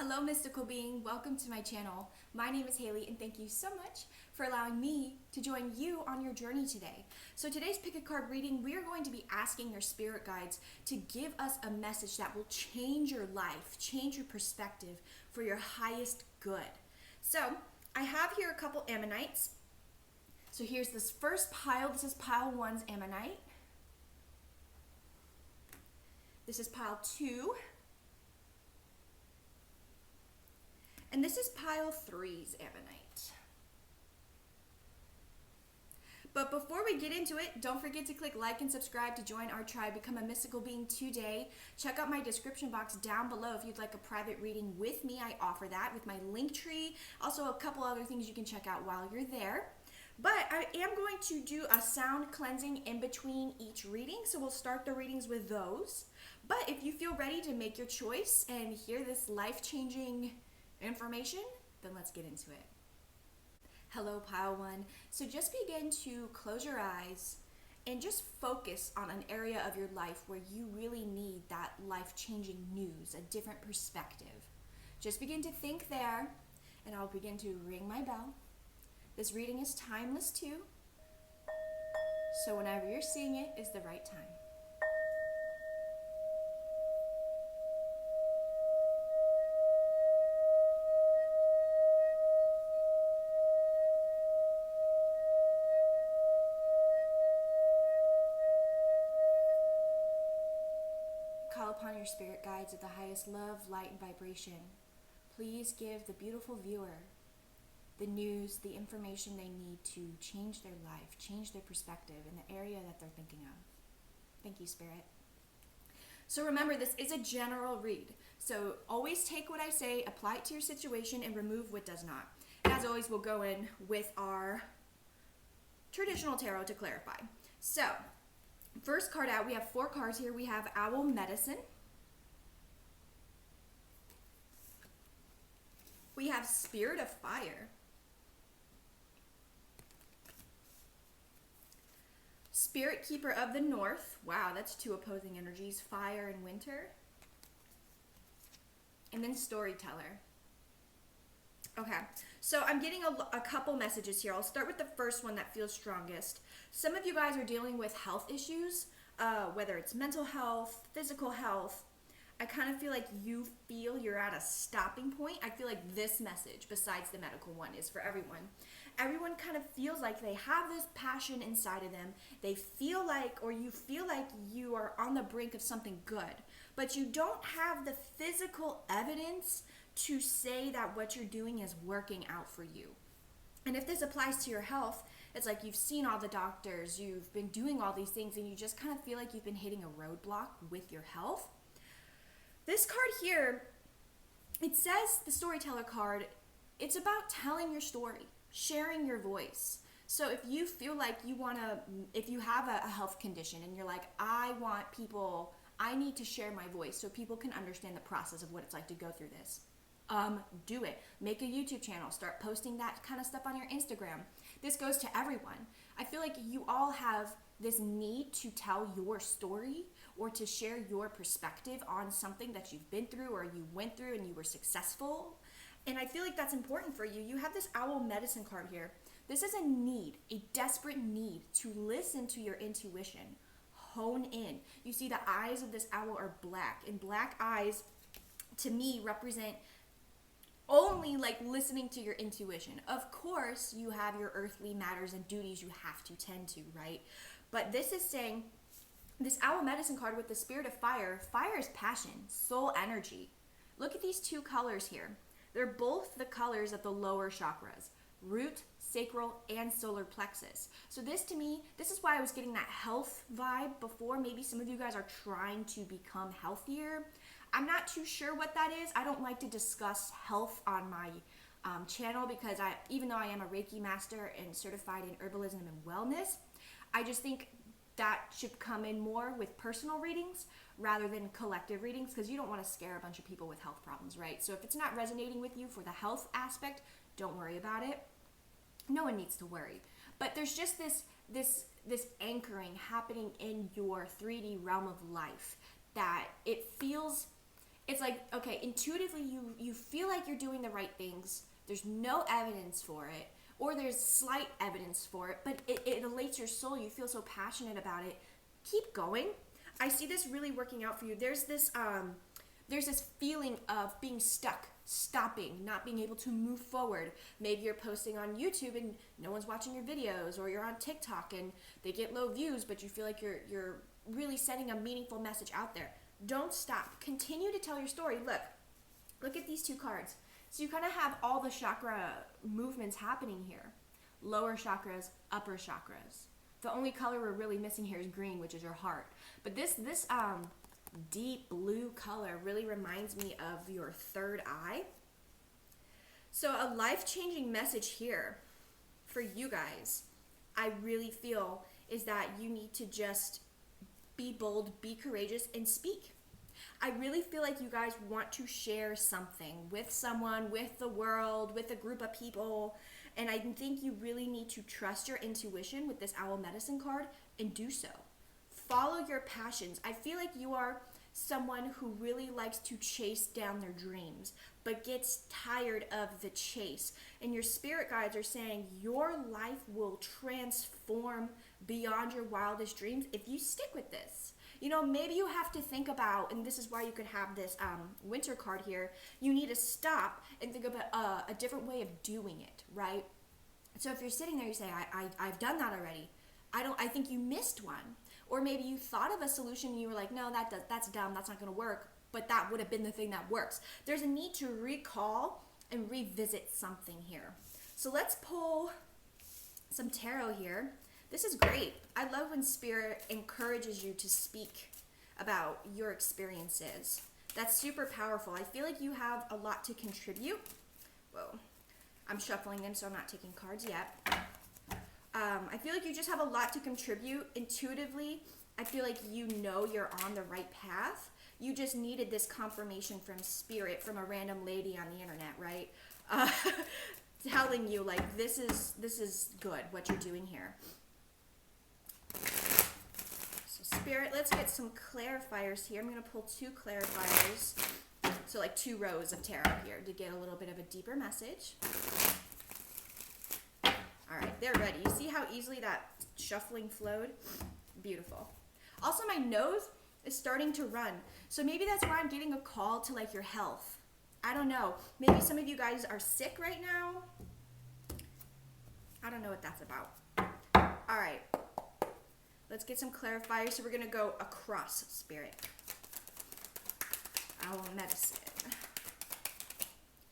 Hello, mystical being. Welcome to my channel. My name is Hayley, and thank you so much for allowing me to join you on your journey today. So today's pick a card reading, we are going to be asking your spirit guides to give us a message that will change your life, change your perspective for your highest good. So I have here a couple ammonites. So here's this first pile. This is pile 1's ammonite. This is pile 2. And this is pile 3's ammonite. But before we get into it, don't forget to click like and subscribe to join our tribe, become a mystical being today. Check out my description box down below if you'd like a private reading with me. I offer that with my link tree. Also a couple other things you can check out while you're there. But I am going to do a sound cleansing in between each reading, so we'll start the readings with those. But if you feel ready to make your choice and hear this life-changing information, then let's get into it. Hello, pile 1. So just begin to close your eyes and just focus on an area of your life where you really need that life-changing news, a different perspective. Just begin to think there, and I'll begin to ring my bell. This reading is timeless too, so whenever you're seeing it is the right time. Call upon your spirit guides of the highest love, light, and vibration. Please give the beautiful viewer the news, the information they need to change their life, change their perspective in the area that they're thinking of. Thank you, Spirit. So remember, this is a general read. So always take what I say, apply it to your situation, and remove what does not. And as always, we'll go in with our traditional tarot to clarify. So, first card out, we have 4 cards here. We have Owl Medicine. We have Spirit of Fire. Spirit Keeper of the North. Wow, that's 2 opposing energies, fire and winter. And then Storyteller. Okay, so I'm getting a couple messages here. I'll start with the first one that feels strongest. Some of you guys are dealing with health issues, whether it's mental health, physical health. I kind of feel like you feel you're at a stopping point. I feel like this message, besides the medical one, is for everyone. Everyone kind of feels like they have this passion inside of them. They feel like, or you feel like you are on the brink of something good, but you don't have the physical evidence to say that what you're doing is working out for you. And if this applies to your health, it's like you've seen all the doctors, you've been doing all these things, and you just kind of feel like you've been hitting a roadblock with your health. This card here, it says, the Storyteller card, it's about telling your story, sharing your voice. So if you feel like you want to, if you have a health condition and you're like, I need to share my voice so people can understand the process of what it's like to go through this. Do it. Make a YouTube channel. Start posting that kind of stuff on your Instagram. This goes to everyone. I feel like you all have this need to tell your story or to share your perspective on something that you've been through or you went through and you were successful. And I feel like that's important for you. You have this Owl Medicine card here. This is a need, a desperate need to listen to your intuition. Hone in. You see the eyes of this owl are black, and black eyes to me represent only like listening to your intuition. Of course, you have your earthly matters and duties you have to tend to, right? But this is saying, this Owl Medicine card with the Spirit of Fire, fire is passion, soul energy. Look at these 2 colors here. They're both the colors of the lower chakras, root, sacral, and solar plexus. So this to me, this is why I was getting that health vibe before. Maybe some of you guys are trying to become healthier. I'm not too sure what that is. I don't like to discuss health on my channel because even though I am a Reiki master and certified in herbalism and wellness, I just think that should come in more with personal readings rather than collective readings, because you don't want to scare a bunch of people with health problems, right? So if it's not resonating with you for the health aspect, don't worry about it. No one needs to worry. But there's just this anchoring happening in your 3D realm of life that it feels It's like, okay, intuitively you feel like you're doing the right things. There's no evidence for it, or there's slight evidence for it, but it elates your soul. You feel so passionate about it. Keep going. I see this really working out for you. There's this feeling of being stuck, stopping, not being able to move forward. Maybe you're posting on YouTube and no one's watching your videos, or you're on TikTok and they get low views, but you feel like you're really sending a meaningful message out there. Don't stop. Continue to tell your story. Look at these two cards. So you kind of have all the chakra movements happening here. Lower chakras, upper chakras. The only color we're really missing here is green, which is your heart. But this deep blue color really reminds me of your third eye. So a life-changing message here for you guys, I really feel, is that you need to just be bold, be courageous, and speak. I really feel like you guys want to share something with someone, with the world, with a group of people, and I think you really need to trust your intuition with this Owl Medicine card and do so. Follow your passions. I feel like you are someone who really likes to chase down their dreams, but gets tired of the chase. And your spirit guides are saying your life will transform beyond your wildest dreams if you stick with this. You know, maybe you have to think about, and this is why you could have this winter card here, you need to stop and think about a different way of doing it, right? So if you're sitting there, you say, I've done that already. I think you missed one. Or maybe you thought of a solution and you were like, no, that's dumb, that's not gonna work, but that would have been the thing that works. There's a need to recall and revisit something here. So let's pull some tarot here. This is great. I love when Spirit encourages you to speak about your experiences. That's super powerful. I feel like you have a lot to contribute. Whoa. I'm shuffling them, so I'm not taking cards yet. I feel like you just have a lot to contribute intuitively. I feel like you know you're on the right path. You just needed this confirmation from Spirit, from a random lady on the internet, right? Telling you, like, this is good, what you're doing here. So Spirit, let's get some clarifiers here. I'm going to pull 2 clarifiers. So like 2 rows of tarot here to get a little bit of a deeper message. All right, they're ready. You see how easily that shuffling flowed? Beautiful. Also, my nose is starting to run. So maybe that's why I'm getting a call to like your health. I don't know. Maybe some of you guys are sick right now. I don't know what that's about. All right. Let's get some clarifiers. So we're going to go across Spirit. Owl Medicine.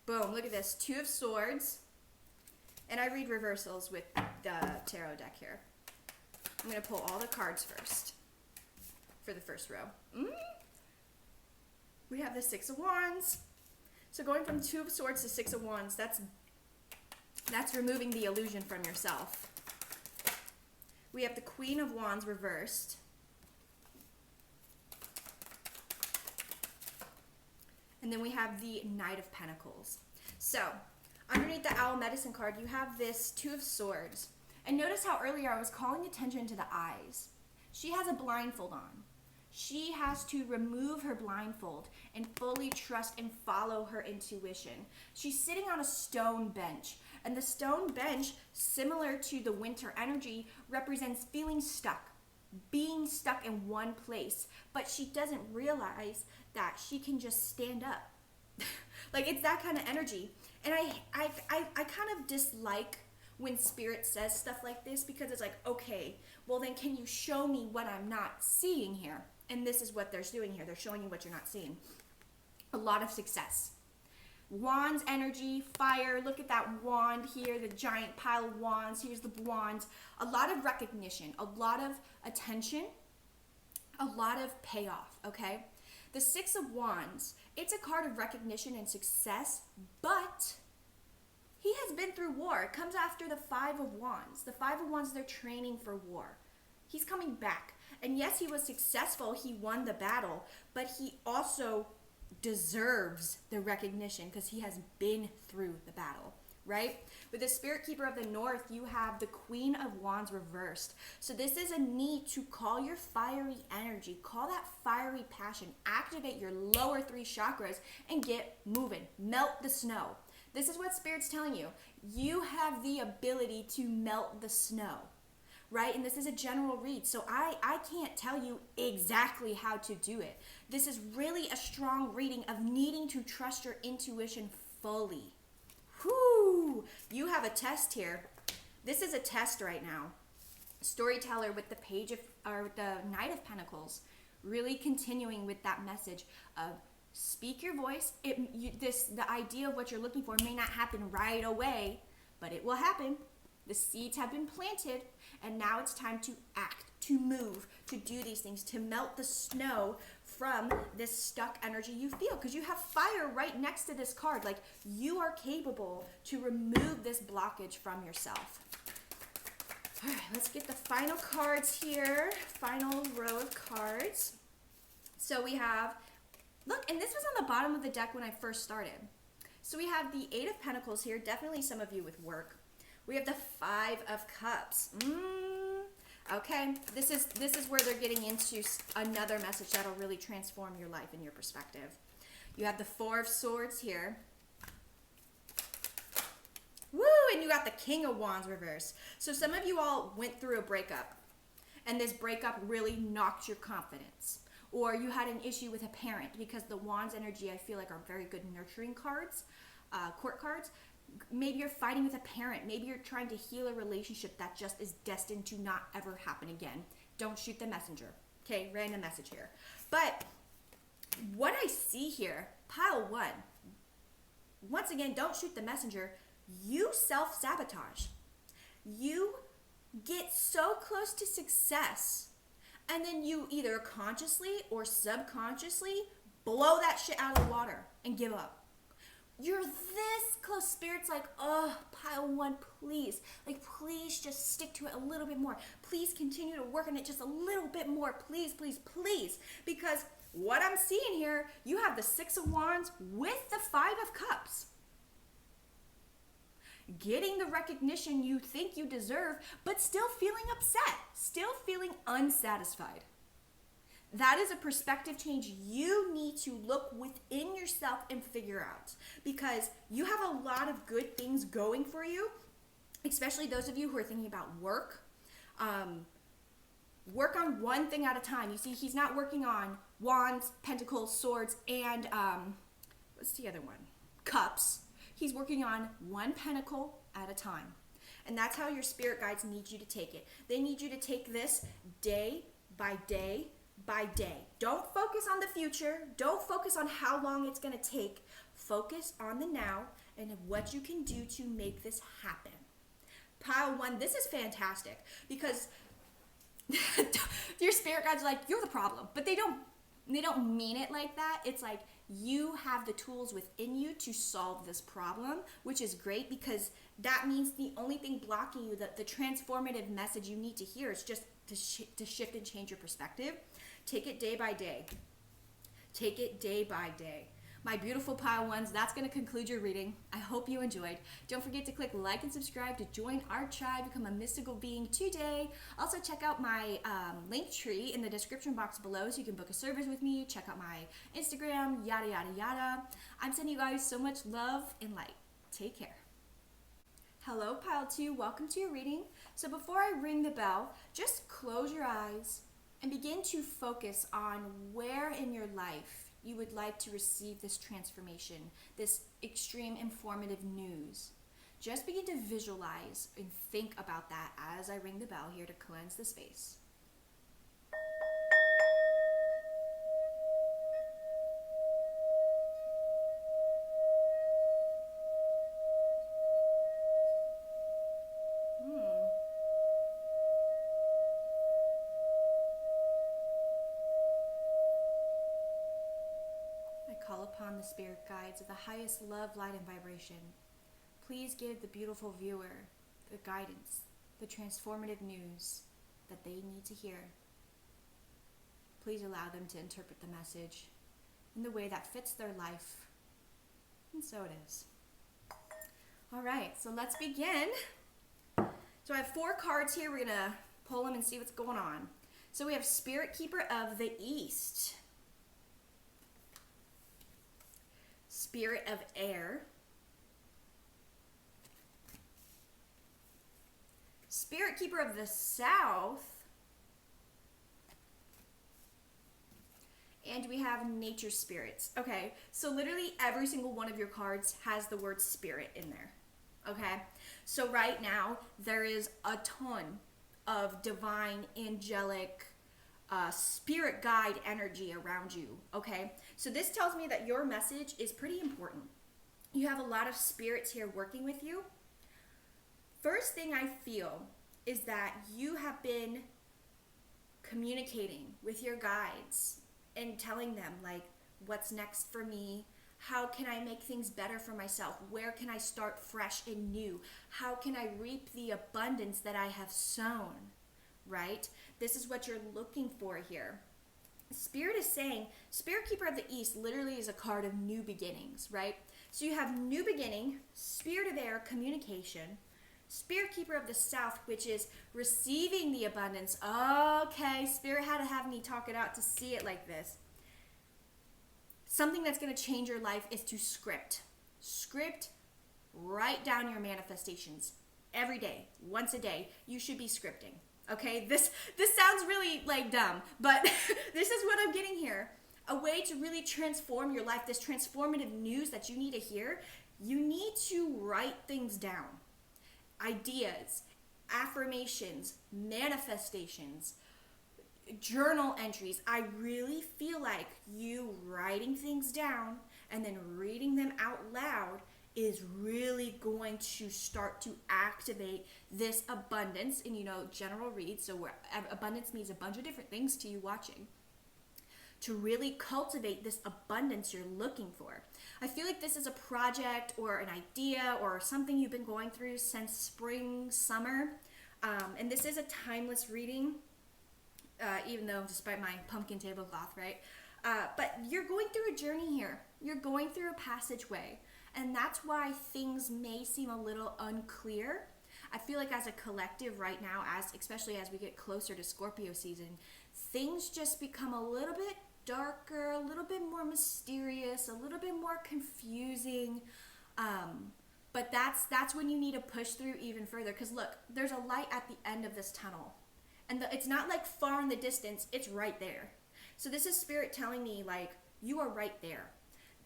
Boom, look at this. 2 of Swords. And I read reversals with the tarot deck here. I'm going to pull all the cards first for the first row. We have the 6 of Wands. So going from 2 of Swords to 6 of Wands, that's removing the illusion from yourself. We have the Queen of Wands reversed. And then we have the Knight of Pentacles. So, underneath the Owl Medicine card, you have this 2 of Swords. And notice how earlier I was calling attention to the eyes. She has a blindfold on. She has to remove her blindfold and fully trust and follow her intuition. She's sitting on a stone bench. And the stone bench, similar to the winter energy, represents feeling stuck, being stuck in one place. But she doesn't realize that she can just stand up. Like, it's that kind of energy. And I kind of dislike when Spirit says stuff like this, because it's like, okay, well then can you show me what I'm not seeing here? And this is what they're doing here. They're showing you what you're not seeing. A lot of success. Wands energy, fire, look at that wand here, the giant pile of wands. Here's the wands. A lot of recognition, a lot of attention, a lot of payoff, okay? The 6 of Wands, it's a card of recognition and success, but he has been through war. It comes after the 5 of Wands. The 5 of Wands, they're training for war. He's coming back. And yes, he was successful. He won the battle, but he also deserves the recognition because he has been through the battle. right? With the Spirit Keeper of the North, you have the Queen of Wands reversed. So this is a need to call your fiery energy, call that fiery passion, activate your lower 3 chakras, and get moving. Melt the snow. This is what Spirit's telling you. You have the ability to melt the snow, right? And this is a general read, so I can't tell you exactly how to do it. This is really a strong reading of needing to trust your intuition fully. Whoo! You have a test here. This is a test right now. Storyteller with the page of, or the Knight of Pentacles, really continuing with that message of speak your voice. The idea of what you're looking for may not happen right away, but it will happen. The seeds have been planted, and now it's time to act, to move, to do these things, to melt the snow from this stuck energy you feel, because you have fire right next to this card. Like, you are capable to remove this blockage from yourself. All right, let's get the final cards here. Final row of cards. So we have, look, and this was on the bottom of the deck when I first started. So we have the 8 of Pentacles here, definitely some of you with work. We have the 5 of Cups. Okay, this is where they're getting into another message that'll really transform your life and your perspective. You have the 4 of Swords here. Woo, and you got the King of Wands reversed. So some of you all went through a breakup, and this breakup really knocked your confidence. Or you had an issue with a parent, because the Wands energy, I feel like, are very good nurturing cards, court cards. Maybe you're fighting with a parent. Maybe you're trying to heal a relationship that just is destined to not ever happen again. Don't shoot the messenger. Okay, random message here. But what I see here, pile 1, once again, don't shoot the messenger. You self-sabotage. You get so close to success, and then you either consciously or subconsciously blow that shit out of the water and give up. You're this close. Spirit's like, oh, pile 1, please. Like, please just stick to it a little bit more. Please continue to work on it just a little bit more. Please, please, please. Because what I'm seeing here, you have the 6 of Wands with the 5 of Cups. Getting the recognition you think you deserve, but still feeling upset. Still feeling unsatisfied. That is a perspective change you need to look within yourself and figure out, because you have a lot of good things going for you, especially those of you who are thinking about work. Work on one thing at a time. You see, he's not working on Wands, Pentacles, Swords, and what's the other one? Cups. He's working on one pentacle at a time. And that's how your spirit guides need you to take it. They need you to take this day by day by day. Don't focus on the future. Don't focus on how long it's going to take. Focus on the now and what you can do to make this happen. Pile 1, this is fantastic, because your spirit guides are like, you're the problem, but they don't mean it like that. It's like, you have the tools within you to solve this problem, which is great, because that means the only thing blocking you, the transformative message you need to hear, is just to shift and change your perspective. Take it day by day. Take it day by day. My beautiful pile 1s, that's going to conclude your reading. I hope you enjoyed. Don't forget to click like and subscribe to join our tribe, become a mystical being today. Also, check out my link tree in the description box below so you can book a service with me. Check out my Instagram, yada, yada, yada. I'm sending you guys so much love and light. Take care. Hello, pile 2. Welcome to your reading. So before I ring the bell, just close your eyes and begin to focus on where in your life you would like to receive this transformation, this extreme informative news. Just begin to visualize and think about that as I ring the bell here to cleanse the space. Call upon the spirit guides of the highest love, light, and vibration. Please give the beautiful viewer the guidance, the transformative news that they need to hear. Please allow them to interpret the message in the way that fits their life. And so it is. All right, so let's begin. So I have 4 cards here. We're going to pull them and see what's going on. So we have Spirit Keeper of the East, Spirit of Air, Spirit Keeper of the South, and we have Nature Spirits. Okay, so literally every single one of your cards has the word spirit in there. Okay, so right now there is a ton of divine, angelic, spirit guide energy around you. Okay, so this tells me that your message is pretty important. You have a lot of spirits here working with you. First thing I feel is that you have been communicating with your guides and telling them, like, what's next for me? How can I make things better for myself? Where can I start fresh and new? How can I reap the abundance that I have sown? Right? This is what you're looking for here. Spirit is saying, Spirit Keeper of the East literally is a card of new beginnings, right? So you have new beginning, Spirit of Air, communication, Spirit Keeper of the South, which is receiving the abundance. Okay, Spirit had to have me talk it out to see it like this. Something that's going to change your life is to script. Script, write down your manifestations. Every day, once a day, you should be scripting. Okay, this sounds really like dumb, but this is what I'm getting here. A way to really transform your life, this transformative news that you need to hear, you need to write things down. Ideas, affirmations, manifestations, journal entries. I really feel like you writing things down and then reading them out loud is really going to start to activate this abundance. And general read, so where abundance means a bunch of different things to you watching, to really cultivate this abundance you're looking for. I feel like this is a project or an idea or something you've been going through since spring, summer. And this is a timeless reading, even though despite my pumpkin tablecloth, right? But you're going through a journey here. You're going through a passageway. And that's why things may seem a little unclear. I feel like as a collective right now, especially as we get closer to Scorpio season, things just become a little bit darker, a little bit more mysterious, a little bit more confusing. But that's when you need to push through even further. Because look, there's a light at the end of this tunnel. And it's not like far in the distance, it's right there. So this is Spirit telling me, like, you are right there.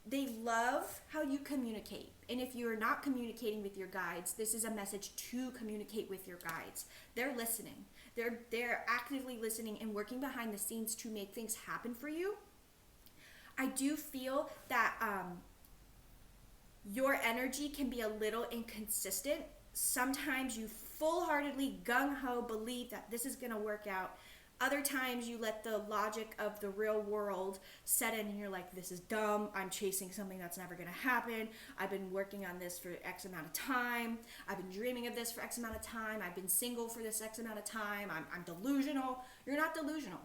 They love how you communicate. And if you're not communicating with your guides, this is a message to communicate with your guides. They're listening. They're actively listening and working behind the scenes to make things happen for you. I do feel that your energy can be a little inconsistent. Sometimes you full-heartedly gung-ho believe that this is going to work out. Other times you let the logic of the real world set in and you're like, this is dumb. I'm chasing something that's never going to happen. I've been working on this for X amount of time. I've been dreaming of this for X amount of time. I've been single for this X amount of time. I'm delusional. You're not delusional.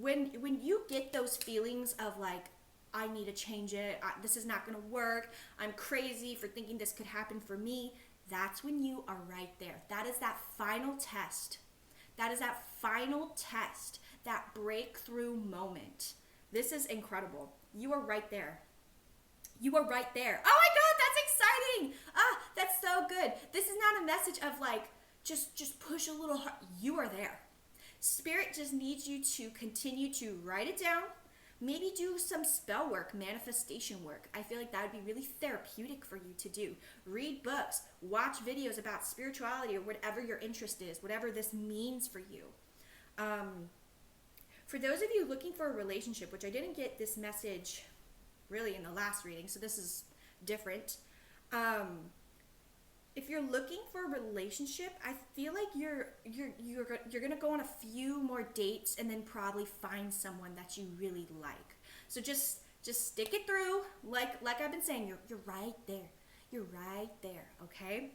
When you get those feelings of like, I need to change it, this is not going to work, I'm crazy for thinking this could happen for me, that's when you are right there. That is that final test. That is that final test, that breakthrough moment. This is incredible. You are right there. You are right there. Oh my God, that's exciting. That's so good. This is not a message of like, just push a little hard. You are there. Spirit just needs you to continue to write it down. Maybe do some spell work, manifestation work. I feel like that would be really therapeutic for you to do. Read books, watch videos about spirituality or whatever your interest is, whatever this means for you. For those of you looking for a relationship, which I didn't get this message really in the last reading, so this is different. If you're looking for a relationship, I feel like you're gonna go on a few more dates and then probably find someone that you really like. So just stick it through. Like I've been saying, you're right there. You're right there. Okay.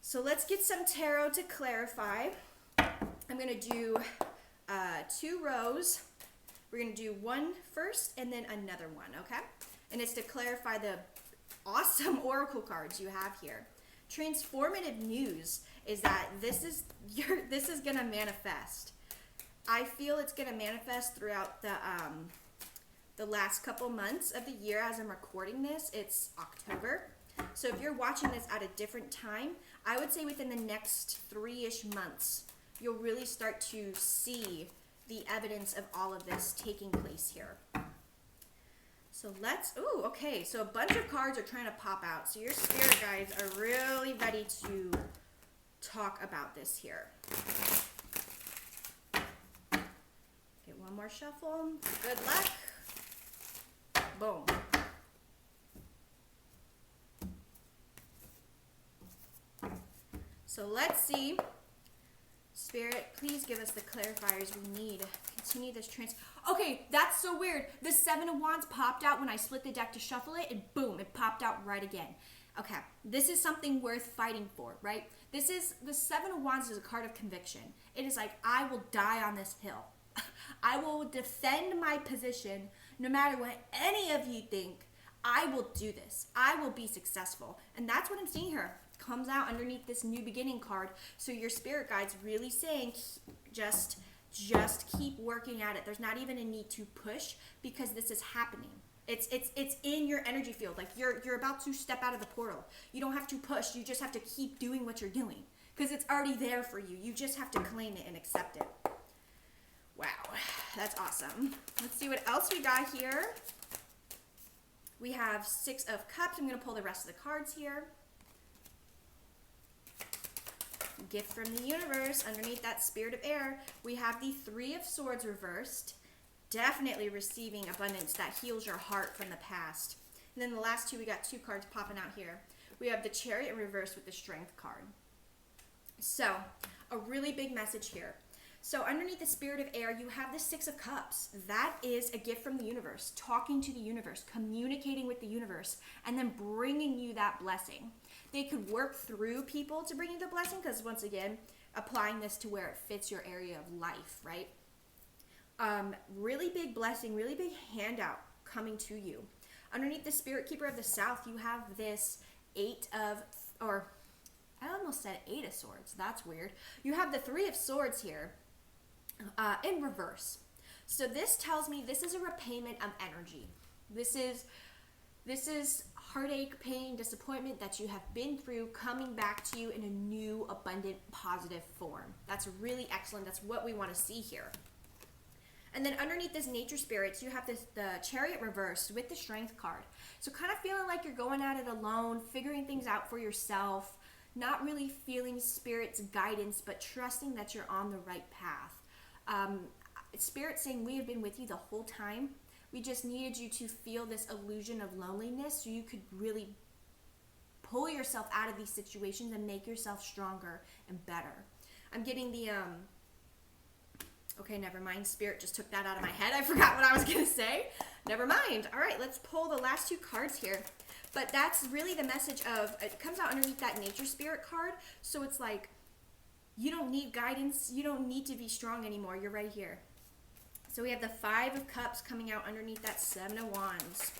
So let's get some tarot to clarify. I'm gonna do 2 rows. We're gonna do one first and then another one. Okay. And it's to clarify the awesome oracle cards you have here. transformative news is that this is gonna manifest. I feel it's gonna manifest throughout the last couple months of the year. As I'm recording this, it's October. So if you're watching this at a different time, I would say within the next 3-ish months, you'll really start to see the evidence of all of this taking place here. So okay, so a bunch of cards are trying to pop out. So your spirit guides are really ready to talk about this here. Get one more shuffle. Good luck. Boom. So let's see. Spirit, please give us the clarifiers we need. Continue this Okay, that's so weird. The Seven of Wands popped out when I split the deck to shuffle it, and boom, it popped out right again. Okay, this is something worth fighting for, right? The Seven of Wands is a card of conviction. It is like, I will die on this hill. I will defend my position no matter what any of you think. I will do this. I will be successful. And that's what I'm seeing here. Comes out underneath this new beginning card. So your spirit guide's really saying just keep working at it. There's not even a need to push because this is happening. It's in your energy field. Like you're about to step out of the portal. You don't have to push. You just have to keep doing what you're doing because it's already there for you. You just have to claim it and accept it. Wow, that's awesome. Let's see what else we got here. We have 6 of Cups. I'm going to pull the rest of the cards here. Gift from the universe. Underneath that Spirit of Air, we have the 3 of Swords reversed. Definitely receiving abundance that heals your heart from the past. And then the last 2, we got 2 cards popping out here. We have the Chariot reversed with the Strength card. So, a really big message here. So underneath the Spirit of Air, you have the 6 of Cups. That is a gift from the universe, talking to the universe, communicating with the universe, and then bringing you that blessing. They could work through people to bring you the blessing because, once again, applying this to where it fits your area of life, right? Really big blessing, really big handout coming to you. Underneath the Spirit Keeper of the South, you have this 8 of Swords. That's weird. You have the 3 of Swords here. In reverse. So this tells me this is a repayment of energy. This is heartache, pain, disappointment that you have been through coming back to you in a new, abundant, positive form. That's really excellent. That's what we want to see here. And then underneath this Nature Spirits, you have the Chariot reversed with the Strength card. So kind of feeling like you're going at it alone, figuring things out for yourself, not really feeling Spirit's guidance, but trusting that you're on the right path. Spirit saying we have been with you the whole time. We just needed you to feel this illusion of loneliness so you could really pull yourself out of these situations and make yourself stronger and better. I'm getting the okay, never mind. Spirit just took that out of my head. I forgot what I was going to say. Never mind. All right, let's pull the last 2 cards here. But that's really the message of, it comes out underneath that Nature Spirit card. So it's like, you don't need guidance. You don't need to be strong anymore. You're right here. So we have the 5 of Cups coming out underneath that 7 of Wands.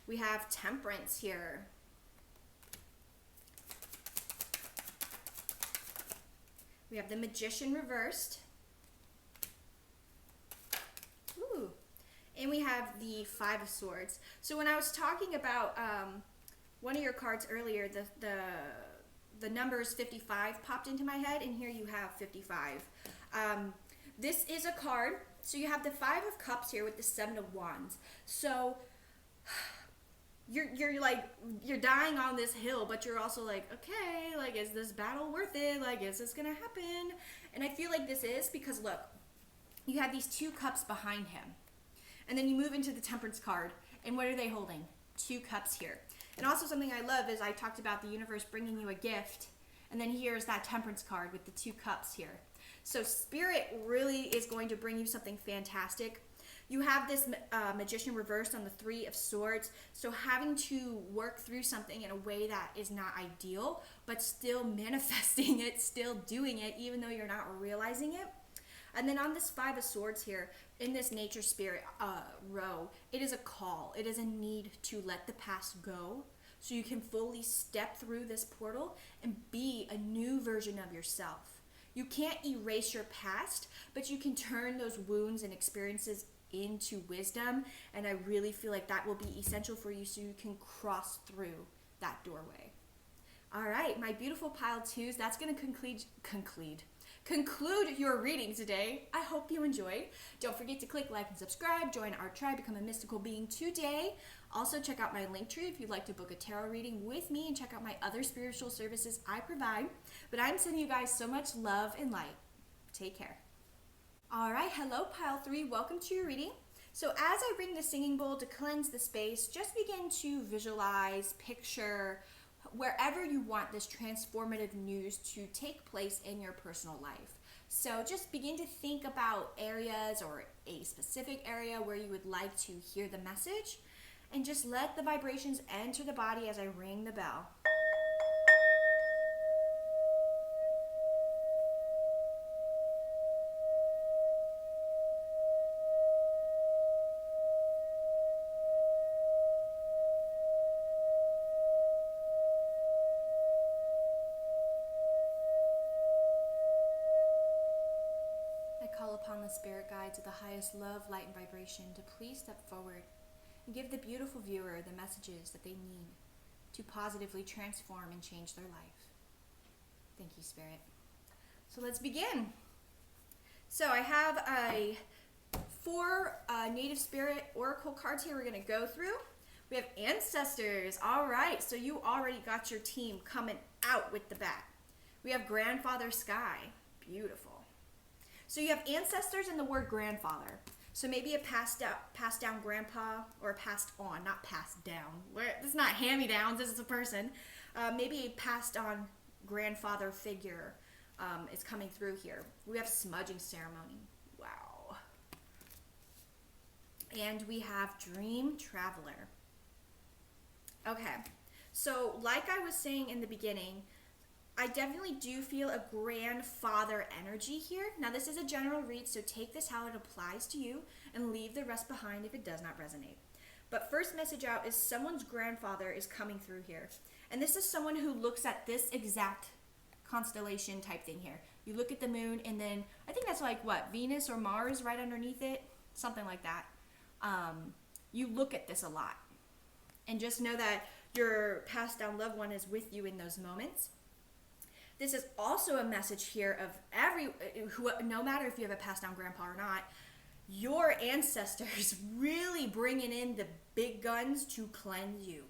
We have Temperance here. We have the Magician reversed. Ooh. And we have the 5 of Swords. So when I was talking about one of your cards earlier, the numbers 55 popped into my head, and here you have 55. This is a card. So you have the 5 of Cups here with the 7 of Wands. So you're dying on this hill, but you're also like, okay, like, is this battle worth it? Like, is this gonna happen? And I feel like this is because, look, you have these 2 cups behind him. And then you move into the Temperance card, and what are they holding? 2 cups here. And also something I love is I talked about the universe bringing you a gift, and then here's that Temperance card with the 2 cups here. So Spirit really is going to bring you something fantastic. You have this Magician reversed on the 3 of Swords, so having to work through something in a way that is not ideal, but still manifesting it, still doing it, even though you're not realizing it. And then on this 5 of Swords here, in this Nature Spirit row, it is a call. It is a need to let the past go so you can fully step through this portal and be a new version of yourself. You can't erase your past, but you can turn those wounds and experiences into wisdom, and I really feel like that will be essential for you so you can cross through that doorway. All right, my beautiful pile twos, that's going to conclude your reading today. I hope you enjoyed. Don't forget to click like and subscribe, join our tribe, become a mystical being today. Also, check out my link tree if you'd like to book a tarot reading with me, and check out my other spiritual services I provide. But I'm sending you guys so much love and light. Take care. All right, hello pile 3, welcome to your reading. So as I bring the singing bowl to cleanse the space, just begin to visualize, picture, wherever you want this transformative news to take place in your personal life. So just begin to think about areas or a specific area where you would like to hear the message, and just let the vibrations enter the body as I ring the bell. Call upon the spirit guides of the highest love, light, and vibration to please step forward and give the beautiful viewer the messages that they need to positively transform and change their life. Thank you, Spirit. So let's begin. So I have four Native Spirit Oracle cards here we're going to go through. We have Ancestors. All right, so you already got your team coming out with the bat. We have Grandfather Sky. Beautiful. So you have ancestors and the word grandfather. So maybe a passed down grandpa, or passed on, not passed down. This is not hand-me-downs, this is a person. Maybe a passed on grandfather figure is coming through here. We have smudging ceremony. Wow. And we have dream traveler. Okay, so like I was saying in the beginning, I definitely do feel a grandfather energy here. Now this is a general read, so take this how it applies to you and leave the rest behind if it does not resonate. But first message out is someone's grandfather is coming through here. And this is someone who looks at this exact constellation type thing here. You look at the moon, and then I think that's like what, Venus or Mars right underneath it? Something like that. You look at this a lot. And just know that your passed down loved one is with you in those moments. This is also a message here of no matter if you have a passed down grandpa or not, your ancestors really bringing in the big guns to cleanse you.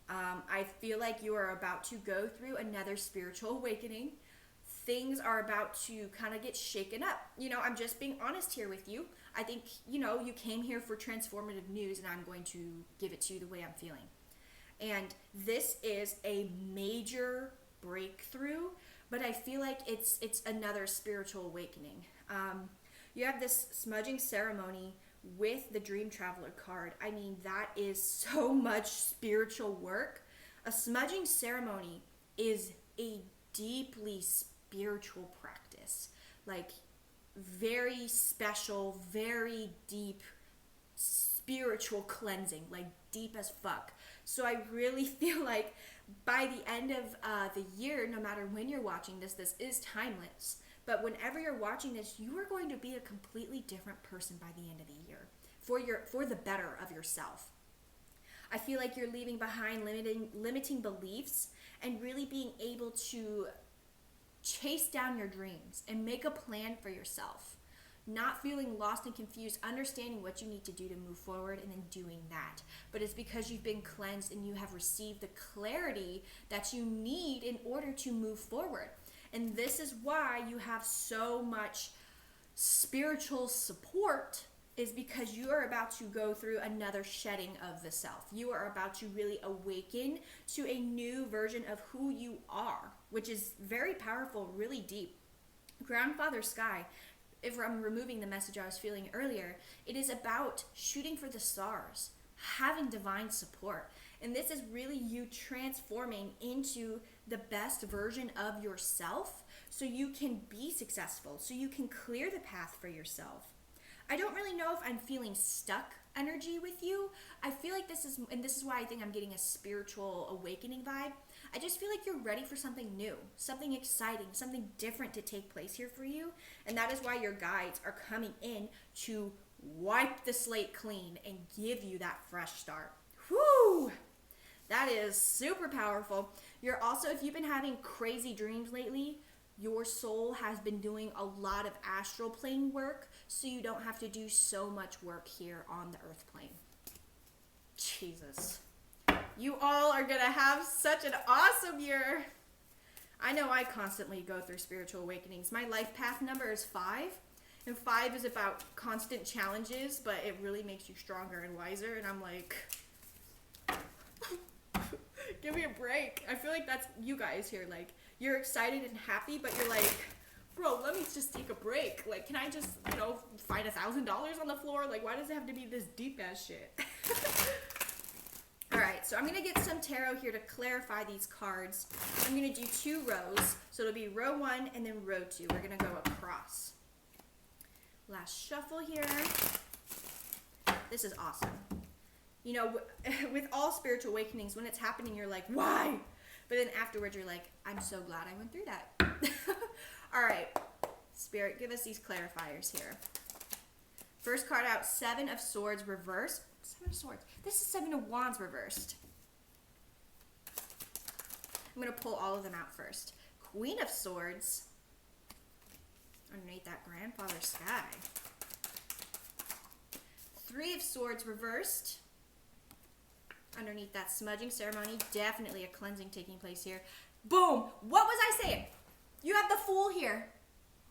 I feel like you are about to go through another spiritual awakening. Things are about to kind of get shaken up. I'm just being honest here with you. I think, you came here for transformative news, and I'm going to give it to you the way I'm feeling. And this is a major breakthrough, but I feel like it's another spiritual awakening. You have this smudging ceremony with the Dream Traveler card. I mean, that is so much spiritual work. A smudging ceremony is a deeply spiritual practice, like very special, very deep spiritual cleansing, like deep as fuck. So I really feel like by the end of the year, no matter when you're watching this is timeless. But whenever you're watching this, you are going to be a completely different person by the end of the year for the better of yourself. I feel like you're leaving behind limiting beliefs and really being able to chase down your dreams and make a plan for yourself. Not feeling lost and confused, understanding what you need to do to move forward, and then doing that. But it's because you've been cleansed and you have received the clarity that you need in order to move forward. And this is why you have so much spiritual support, is because you are about to go through another shedding of the self. You are about to really awaken to a new version of who you are, which is very powerful, really deep. Grandfather Sky, if I'm removing the message I was feeling earlier, it is about shooting for the stars, having divine support. And this is really you transforming into the best version of yourself so you can be successful, so you can clear the path for yourself. I don't really know if I'm feeling stuck energy with you. I feel like this is why I think I'm getting a spiritual awakening vibe. I just feel like you're ready for something new, something exciting, something different to take place here for you. And that is why your guides are coming in to wipe the slate clean and give you that fresh start. Whoo! That is super powerful. You're also, if you've been having crazy dreams lately, your soul has been doing a lot of astral plane work, so you don't have to do so much work here on the earth plane. Jesus. You all are going to have such an awesome year. I know I constantly go through spiritual awakenings. My life path number is 5. And 5 is about constant challenges, but it really makes you stronger and wiser. And I'm like, give me a break. I feel like that's you guys here. Like, you're excited and happy, but you're like, bro, let me just take a break. Like, can I just, find $1,000 on the floor? Like, why does it have to be this deep ass shit? All right, so I'm going to get some tarot here to clarify these cards. I'm going to do 2 rows. So it'll be row 1 and then row 2. We're going to go across. Last shuffle here. This is awesome. With all spiritual awakenings, when it's happening, you're like, why? But then afterwards, you're like, I'm so glad I went through that. All right, Spirit, give us these clarifiers here. First card out, 7 of Swords reversed. 7 of Swords. This is 7 of Wands reversed. I'm going to pull all of them out first. Queen of Swords. Underneath that Grandfather Sky. 3 of Swords reversed. Underneath that Smudging Ceremony. Definitely a cleansing taking place here. Boom! What was I saying? You have the Fool here.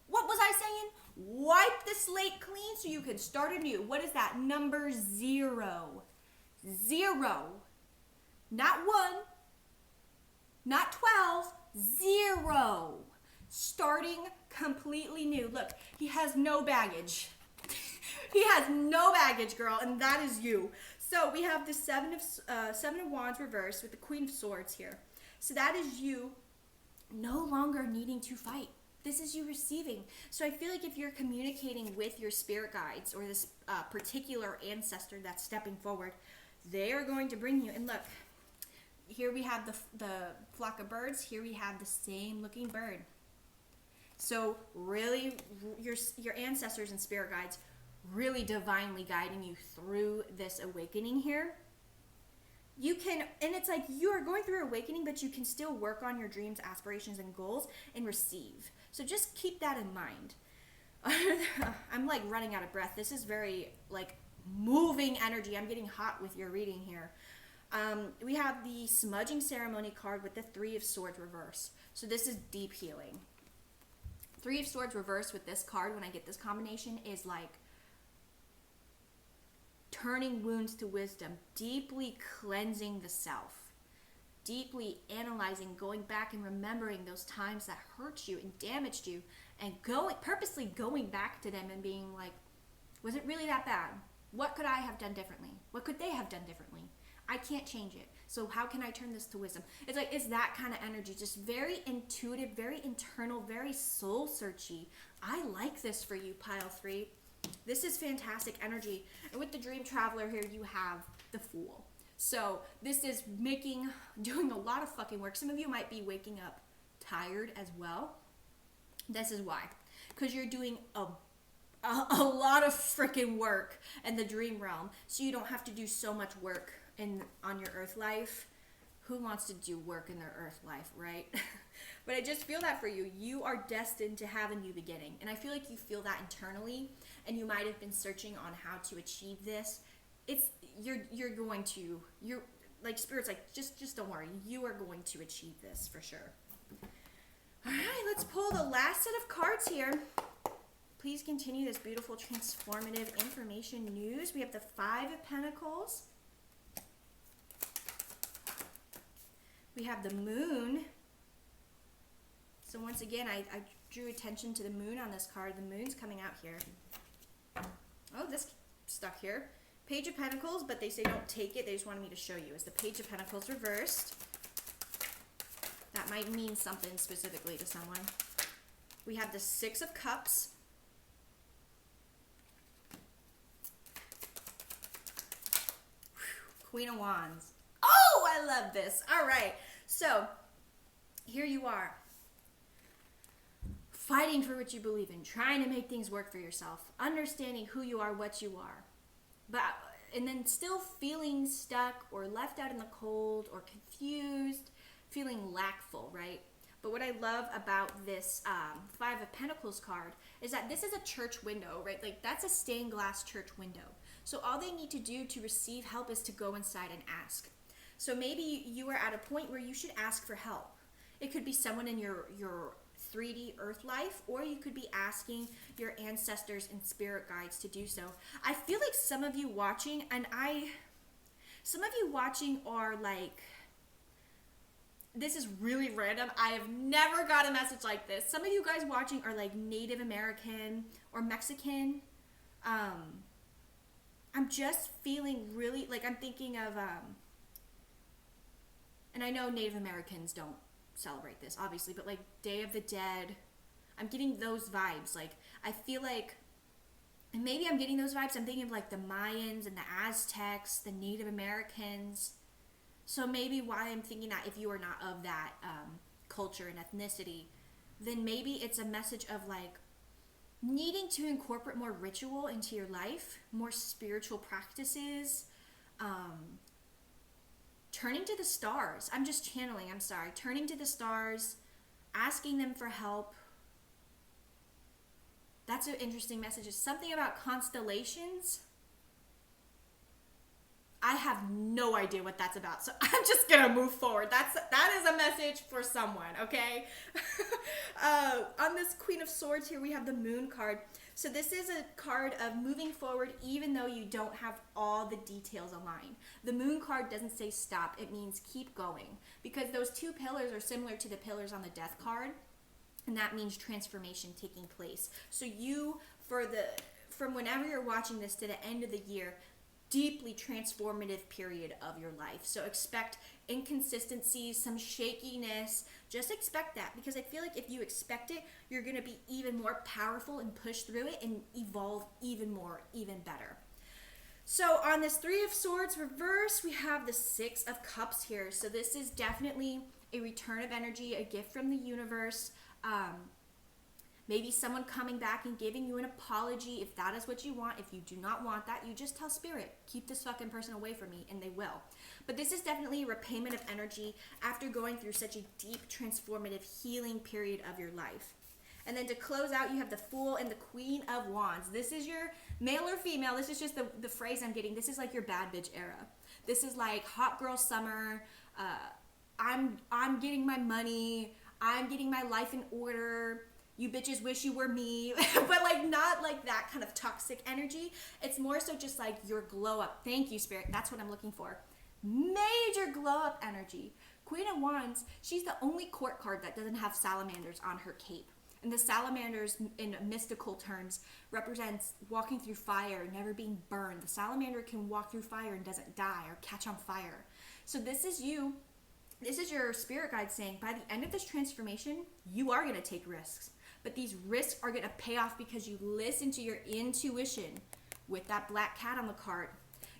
What was I saying? Wipe the slate clean so you can start anew. What is that? Number 0. 0. Not 1. Not 12. 0. Starting completely new. Look, he has no baggage. He has no baggage, girl, and that is you. So we have the 7 of Wands reversed with the Queen of Swords here. So that is you no longer needing to fight. This is you receiving. So I feel like if you're communicating with your spirit guides or this particular ancestor that's stepping forward, they are going to bring you. And look, here we have the flock of birds. Here we have the same looking bird. So really, your ancestors and spirit guides really divinely guiding you through this awakening here. You can, and it's like you are going through awakening, but you can still work on your dreams, aspirations, and goals and receive. So just keep that in mind. I'm like running out of breath. This is very like moving energy. I'm getting hot with your reading here. We have the Smudging Ceremony card with the 3 of Swords reverse. So this is deep healing. 3 of Swords reverse with this card, when I get this combination, is like turning wounds to wisdom, deeply cleansing the self, deeply analyzing, going back and remembering those times that hurt you and damaged you, and purposely going back to them and being like, was it really that bad? What could I have done differently? What could they have done differently? I can't change it. So how can I turn this to wisdom? It's like, it's that kind of energy, just very intuitive, very internal, very soul searchy. I like this for you, pile 3. This is fantastic energy. And with the Dream Traveler here, you have the Fool. So this is doing a lot of fucking work. Some of you might be waking up tired as well. This is why. Because you're doing a lot of freaking work in the dream realm. So you don't have to do so much work on your earth life. Who wants to do work in their earth life, right? But I just feel that for you. You are destined to have a new beginning. And I feel like you feel that internally, and you might have been searching on how to achieve this. You're going to, like, Spirit's like, just don't worry. You are going to achieve this for sure. All right, let's pull the last set of cards here. Please continue this beautiful transformative information news. We have the 5 of Pentacles. We have the Moon. So once again, I drew attention to the Moon on this card. The Moon's coming out here. Oh, this stuck here. Page of Pentacles, but they say don't take it. They just wanted me to show you. Is the Page of Pentacles reversed? That might mean something specifically to someone. We have the 6 of Cups. Queen of Wands. Oh, I love this. All right. So here you are, fighting for what you believe in, trying to make things work for yourself, understanding who you are, what you are, and then still feeling stuck or left out in the cold or confused, feeling lackful, right? But what I love about this Five of Pentacles card is that this is a church window, right? Like that's a stained glass church window. So all they need to do to receive help is to go inside and ask. So maybe you are at a point where you should ask for help. It could be someone in your 3D earth life, or you could be asking your ancestors and spirit guides to do so. I feel like some of you watching are like, this is really random. I have never got a message like this. Some of you guys watching are like Native American or Mexican. I'm just feeling really, like I'm thinking of, and I know Native Americans don't celebrate this, obviously, but like Day of the Dead, I'm getting those vibes. Like, I feel like, and maybe I'm getting those vibes, I'm thinking of like the Mayans and the Aztecs, the Native Americans. So maybe why I'm thinking that, if you are not of that culture and ethnicity, then maybe it's a message of like needing to incorporate more ritual into your life, more spiritual practices, turning to the stars. I'm just channeling, I'm sorry. Turning to the stars, asking them for help. That's an interesting message. It's something about constellations. I have no idea what that's about, so I'm just gonna move forward. That is a message for someone, okay? On this Queen of Swords here, we have the Moon card. So this is a card of moving forward even though you don't have all the details aligned. The Moon card doesn't say stop, it means keep going. Because those two pillars are similar to the pillars on the Death card, and that means transformation taking place. So you, from whenever you're watching this to the end of the year, deeply transformative period of your life. So expect inconsistencies, some shakiness. Just expect that, because I feel like if you expect it, you're going to be even more powerful and push through it and evolve even more, even better. So on this Three of Swords reverse, we have the Six of Cups here. So this is definitely a return of energy, a gift from the universe. Maybe someone coming back and giving you an apology if that is what you want. If you do not want that, you just tell Spirit, keep this fucking person away from me, and they will. But this is definitely a repayment of energy after going through such a deep, transformative, healing period of your life. And then to close out, you have the Fool and the Queen of Wands. This is your male or female. This is just the phrase I'm getting. This is like your bad bitch era. This is like hot girl summer. I'm getting my money. I'm getting my life in order. You bitches wish you were me, but like not like that kind of toxic energy. It's more so just like your glow up. Thank you, Spirit. That's what I'm looking for. Major glow up energy. Queen of Wands, she's the only court card that doesn't have salamanders on her cape. And the salamanders in mystical terms represents walking through fire, never being burned. The salamander can walk through fire and doesn't die or catch on fire. So this is you. This is your spirit guide saying, by the end of this transformation, you are going to take risks. But these risks are going to pay off because you listen to your intuition with that black cat on the card.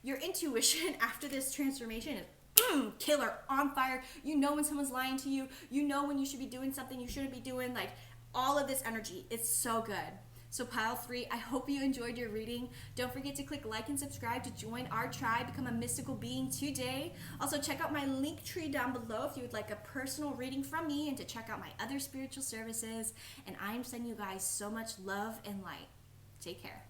Your intuition after this transformation is killer, on fire. You know when someone's lying to you. You know when you should be doing something you shouldn't be doing. Like all of this energy. It's so good. So pile 3, I hope you enjoyed your reading. Don't forget to click like and subscribe to join our tribe, become a mystical being today. Also check out my link tree down below if you would like a personal reading from me, and to check out my other spiritual services. And I am sending you guys so much love and light. Take care.